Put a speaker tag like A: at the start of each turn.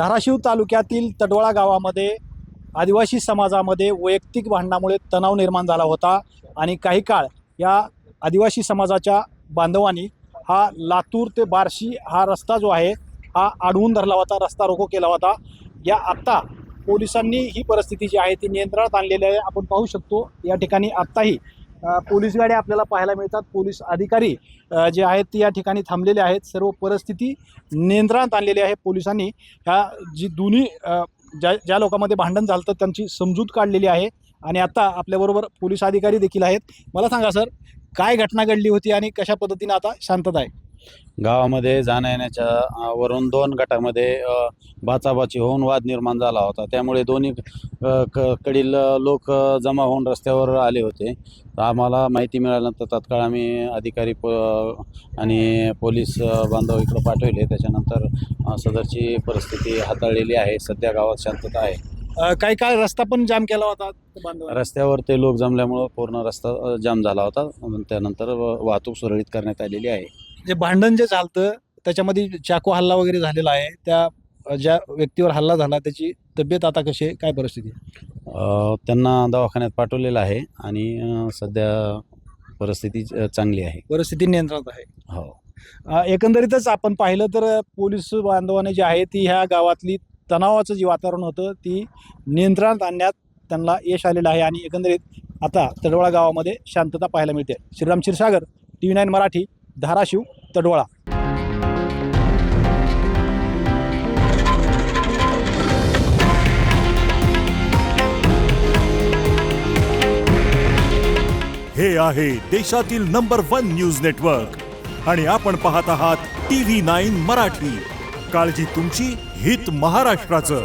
A: धाराशिव तालुक्यातील तडवळा गावामध्ये आदिवासी समाजामध्ये वैयक्तिक भांडणामुळे तणाव निर्माण झाला होता आणि काही काळ या आदिवासी समाजाच्या बांधवांनी हा लातूर ते बार्शी हा रस्ता जो आहे हा अडवून धरला होता, रस्ता रोको केला होता। या आत्ता पोलिसांनी ही परिस्थिती जी आहे ती नियंत्रणात आणलेली आहे। आपण पाहू शकतो या ठिकाणी आत्ताही पोलीस गाड्या आपल्याला पाहायला मिळतात, पोलीस अधिकारी जे आहेत ते या ठिकाणी थांबलेले आहेत। सर्व परिस्थिती नियंत्रणात आणलेली आहे पोलिसांनी। ह्या जी दोन्ही ज्या लोकांमध्ये भांडण झालं तर त्यांची समजूत काढलेली आहे आणि आता आपल्याबरोबर पोलीस अधिकारी देखील आहेत। मला सांगा सर, काय घटना घडली होती आणि कशा पद्धतीने आता शांतता आहे?
B: गावामध्ये जाण्या येण्याच्या वरून दोन गटामध्ये बाचाबाची होऊन वाद निर्माण झाला होता। त्यामुळे दोन्ही कडील लोक जमा होऊन रस्त्यावर आले होते। आम्हाला माहिती मिळाल्यानंतर तात्काळ आम्ही अधिकारी आणि पोलीस बांधव इकडे पाठवले। त्याच्यानंतर सदरची परिस्थिती हाताळलेली आहे। सध्या गावात शांतता आहे।
A: काही काळ रस्ता पण जाम केला होता
B: रस्त्यावर ते लोक जमल्यामुळे पूर्ण रस्ता जाम झाला होता। त्यानंतर वाहतूक सुरळीत करण्यात आलेली आहे।
A: जे भांडण जे झालं त्याच्यामध्ये चाकू हल्ला वगैरे झालेला आहे, त्या ज्या व्यक्तीवर हल्ला झाला त्याची तब्येत आता कशी आहे, काय परिस्थिती आहे?
B: त्यांना दवाखान्यात पाठवलेलं आहे आणि सध्या परिस्थिती चांगली आहे,
A: परिस्थिती नियंत्रणात आहे।
B: हो।
A: एकंदरीतच आपण पाहिलं तर पोलीस बांधवाने जे आहे ती ह्या गावातली तणावाचं जे वातावरण होतं ती नियंत्रणात आणण्यात त्यांना यश आलेलं आहे आणि एकंदरीत आता तडवळा गावामध्ये शांतता पाहायला मिळते। श्रीराम क्षीरसागर, TV9 मराठी, धाराशिव, तडवळा।
C: हे आहे देशातील नंबर 1 न्यूज नेटवर्क आणि आपण पाहत आहात TV9 मराठी। काळजी तुमची, हित महाराष्ट्राचं।